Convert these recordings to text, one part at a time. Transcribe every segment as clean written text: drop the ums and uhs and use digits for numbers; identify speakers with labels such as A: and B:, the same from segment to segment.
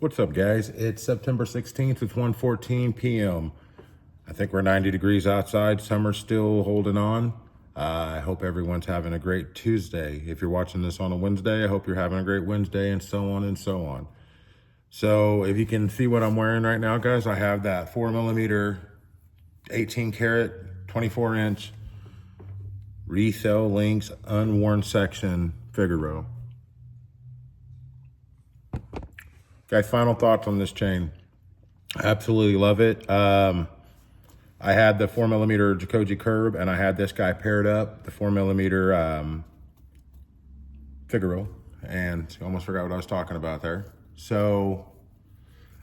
A: What's up, guys? It's September 16th. It's 1:14 p.m. I think we're 90 degrees outside. Summer's still holding on. I hope everyone's having a great Tuesday. If you're watching this on a Wednesday, I hope you're having a great Wednesday, and so on and so on. So if you can see what I'm wearing right now, guys, I have that 4mm, 18 karat, 24 inch resale links unworn section Figaro. Guys, final thoughts on this chain. I absolutely love it. I had the 4mm Jacoji curb, and I had this guy paired up, the 4mm Figaro, and almost forgot what I was talking about there. So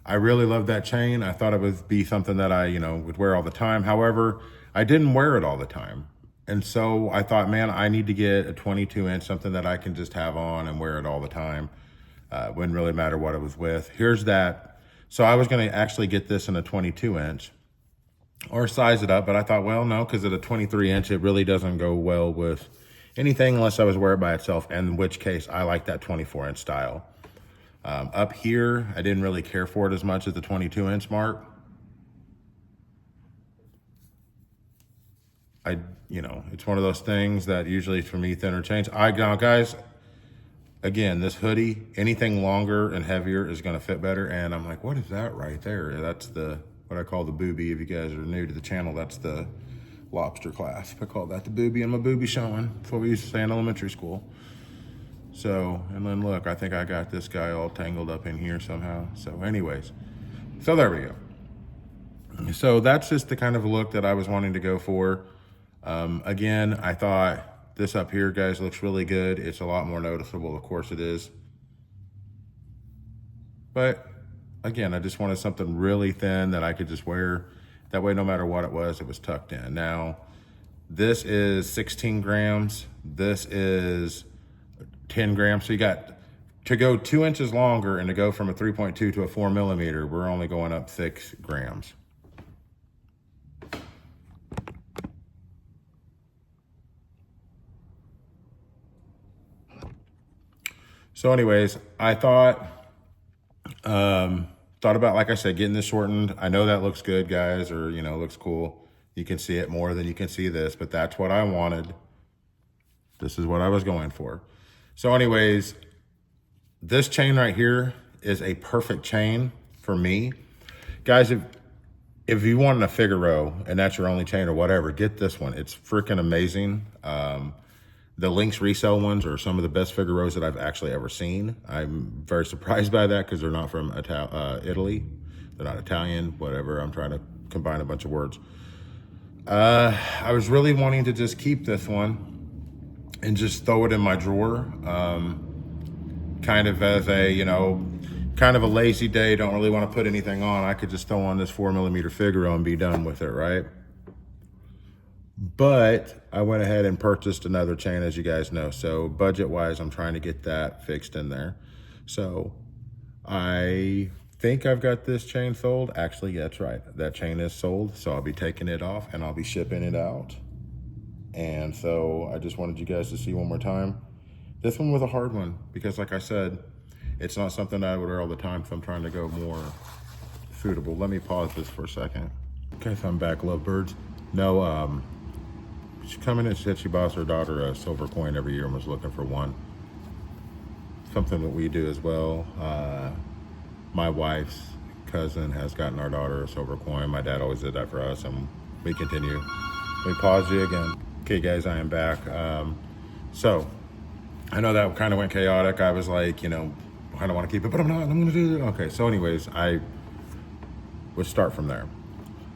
A: I really love that chain. I thought it would be something that I, would wear all the time. However, I didn't wear it all the time. And so I thought, man, I need to get a 22 inch, something that I can just have on and wear it all the time. Wouldn't really matter what it was with. Here's that. So I was going to actually get this in a 22 inch or size it up, but I thought, well, no, because at a 23 inch, it really doesn't go well with anything unless I was wear it by itself, and in which case I like that 24 inch style. Up here, I didn't really care for it as much as the 22 inch mark. It's one of those things that usually for me, thinner chains. Now, guys, again, this hoodie, anything longer and heavier is going to fit better. And I'm like, what is that right there? That's what I call the booby. If you guys are new to the channel, that's the lobster clasp. I call that the booby, and my booby showing. That's what we used to say in elementary school. So, and then look, I think I got this guy all tangled up in here somehow. So anyways, so there we go. So that's just the kind of look that I was wanting to go for. Again, I thought this up here, guys, looks really good. It's a lot more noticeable, of course it is. But again, I just wanted something really thin that I could just wear. That way, no matter what it was tucked in. Now, this is 16 grams. This is 10 grams. So you got to go 2 inches longer and to go from a 3.2 to a 4mm, we're only going up 6 grams. So anyways, I thought about, like I said, getting this shortened. I know that looks good, guys, or, looks cool. You can see it more than you can see this, but that's what I wanted. This is what I was going for. So anyways, this chain right here is a perfect chain for me. Guys, if you want a Figaro and that's your only chain or whatever, get this one. It's freaking amazing. The Lynx resale ones are some of the best Figaros that I've actually ever seen. I'm very surprised by that because they're not from Italy. They're not Italian, whatever. I'm trying to combine a bunch of words. I was really wanting to just keep this one and just throw it in my drawer. Kind of as a, kind of a lazy day, don't really want to put anything on. I could just throw on this 4mm Figaro and be done with it, right? But I went ahead and purchased another chain, as you guys know. So budget-wise, I'm trying to get that fixed in there. So I think I've got this chain sold. Actually, that's right. That chain is sold. So I'll be taking it off and I'll be shipping it out. And so I just wanted you guys to see one more time. This one was a hard one because, like I said, it's not something that I would wear all the time. So I'm trying to go more suitable. Let me pause this for a second. Okay, so I'm back, lovebirds. No, she come in and said she buys her daughter a silver coin every year and was looking for one. Something that we do as well. My wife's cousin has gotten our daughter a silver coin. My dad always did that for us, and we continue. Let me pause you again. Okay, guys, I am back. So I know that kind of went chaotic. I was like, I don't want to keep it, but I'm not. I'm going to do it. Okay, so anyways, I would start from there.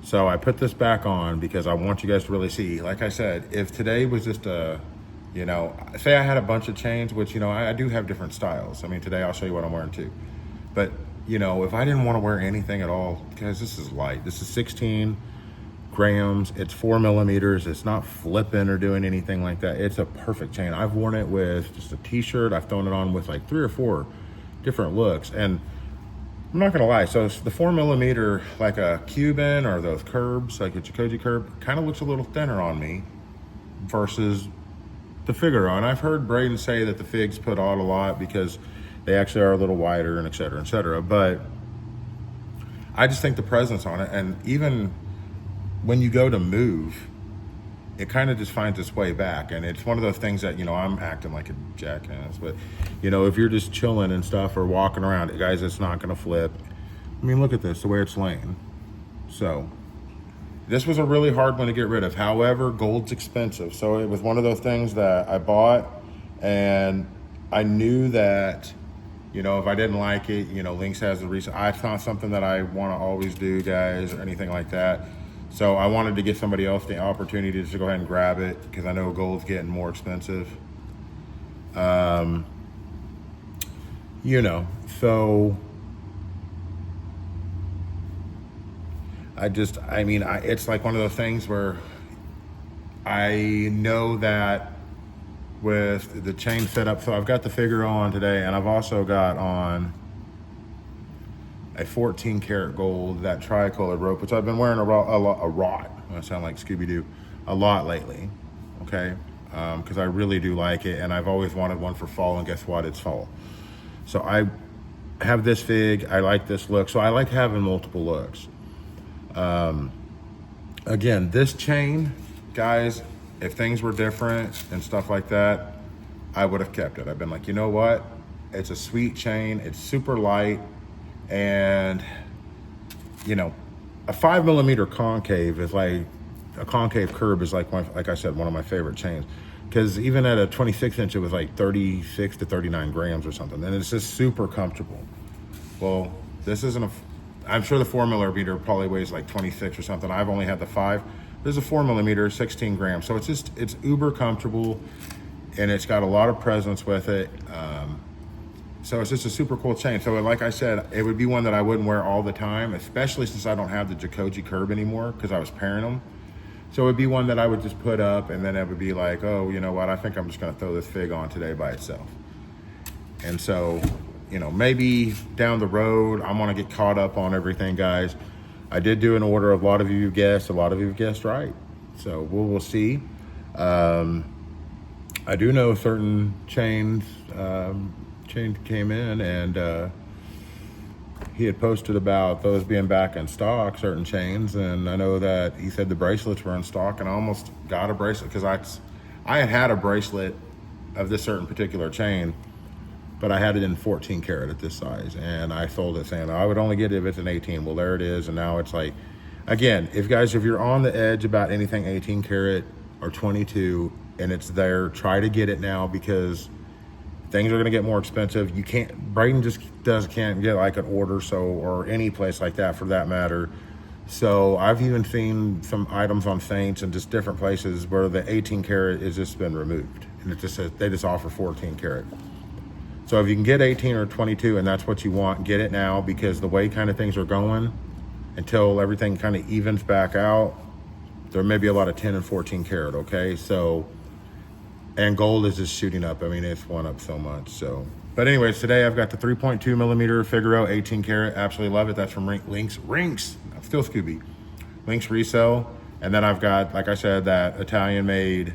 A: So I put this back on because I want you guys to really see. Like I said, if today was just say I had a bunch of chains, which, I do have different styles. I mean, today I'll show you what I'm wearing too. But, if I didn't want to wear anything at all, guys, this is light. This is 16 grams. It's 4mm. It's not flipping or doing anything like that. It's a perfect chain. I've worn it with just a t-shirt. I've thrown it on with like 3 or 4 different looks. And I'm not gonna lie, so the 4mm, like a Cuban or those curbs, like a Jacoji curb, kind of looks a little thinner on me versus the Figaro. And I've heard Braden say that the Figs put out a lot because they actually are a little wider and et cetera, et cetera. But I just think the presence on it, and even when you go to move, it kind of just finds its way back. And it's one of those things that, I'm acting like a jackass, but if you're just chilling and stuff or walking around, guys, it's not going to flip. I mean, look at this, the way it's laying. So this was a really hard one to get rid of. However, gold's expensive. So it was one of those things that I bought, and I knew that, if I didn't like it, Lynx has the reason. It's not something that I want to always do, guys, or anything like that. So I wanted to give somebody else the opportunity to go ahead and grab it, because I know gold's getting more expensive. So it's like one of those things where I know that with the chain set up, so I've got the Figaro on today, and I've also got on a 14 karat gold, that tricolor rope, which I've been wearing a lot. I sound like Scooby-Doo, a lot lately, okay? Because I really do like it, and I've always wanted one for fall, and guess what? It's fall. So I have this fig, I like this look, so I like having multiple looks. Again, this chain, guys, if things were different and stuff like that, I would have kept it. I've been like, you know what? It's a sweet chain, it's super light, and a 5mm concave is like, a concave curb is like I said, one of my favorite chains, because even at a 26 inch, it was like 36 to 39 grams or something, and it's just super comfortable. Well, this isn't I'm sure the 4mm probably weighs like 26 or something. I've only had the 5. There's a 4mm, 16 grams. So it's uber comfortable, and it's got a lot of presence with it. So it's just a super cool chain. So like I said, it would be one that I wouldn't wear all the time, especially since I don't have the Jacoji curb anymore, because I was pairing them. So it would be one that I would just put up, and then it would be like, oh, you know what? I think I'm just gonna throw this fig on today by itself. And so, maybe down the road, I'm gonna get caught up on everything, guys. I did do an order. A lot of you guessed. A lot of you have guessed right. So we'll see. I do know certain chain came in, and he had posted about those being back in stock, certain chains. And I know that he said the bracelets were in stock, and I almost got a bracelet, because I had a bracelet of this certain particular chain, but I had it in 14 karat at this size, and I sold it saying I would only get it if it's an 18. Well, there it is. And now it's like, again, if you're on the edge about anything 18 karat or 22 and it's there, try to get it now, because things are going to get more expensive. You can't, Braden just can't get like an order, or any place like that for that matter. So I've even seen some items on Saints and just different places where the 18 karat has just been removed, and it just says they just offer 14 karat. So if you can get 18 or 22 and that's what you want, get it now, because the way kind of things are going, until everything kind of evens back out, there may be a lot of 10 and 14 karat, okay? So, and gold is just shooting up. I mean, it's went up so much. So, but anyways, today I've got the 3.2mm Figaro 18 karat. Absolutely love it. That's from Lynx. I'm still Scooby. Lynx resale. And then I've got, like I said, that Italian made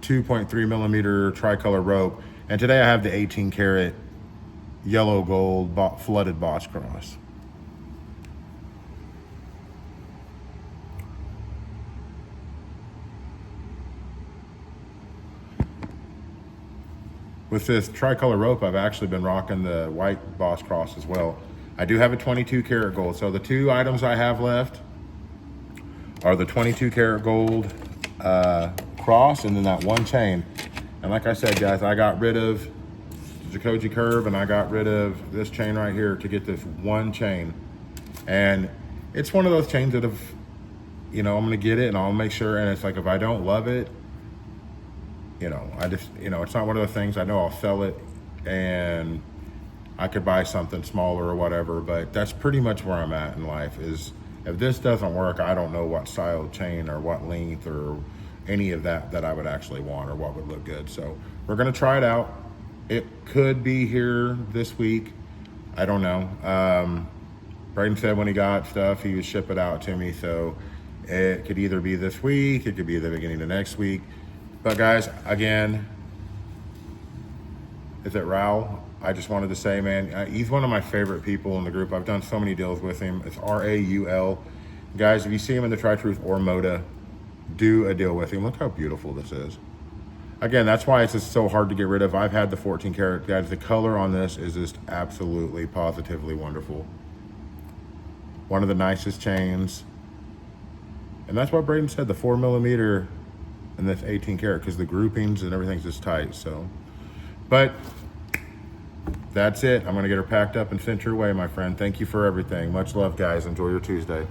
A: 2.3mm tricolor rope. And today I have the 18 karat yellow gold flooded Boss cross. With this tricolor rope, I've actually been rocking the white Boss cross as well. I do have a 22 karat gold. So the two items I have left are the 22 karat gold cross, and then that one chain. And like I said, guys, I got rid of the Jacoji curb, and I got rid of this chain right here to get this one chain. And it's one of those chains that have, I'm gonna get it and I'll make sure. And it's like, if I don't love it, I just, it's not one of those things. I know I'll sell it and I could buy something smaller or whatever, but that's pretty much where I'm at in life. Is if this doesn't work, I don't know what style of chain or what length or any of that I would actually want, or what would look good. So we're gonna try it out. It could be here this week. I don't know. Braden said when he got stuff, he would ship it out to me. So it could either be this week, it could be the beginning of next week. But guys, again, is it Raul? I just wanted to say, man, he's one of my favorite people in the group. I've done so many deals with him. It's Raul. Guys, if you see him in the Tri-Truth or Moda, do a deal with him. Look how beautiful this is. Again, that's why it's just so hard to get rid of. I've had the 14 karat. Guys, the color on this is just absolutely, positively wonderful. One of the nicest chains. And that's what Braden said, the 4mm and this 18 karat, because the groupings and everything's just tight. So, but that's it. I'm going to get her packed up and sent your way, my friend. Thank you for everything. Much love, guys. Enjoy your Tuesday.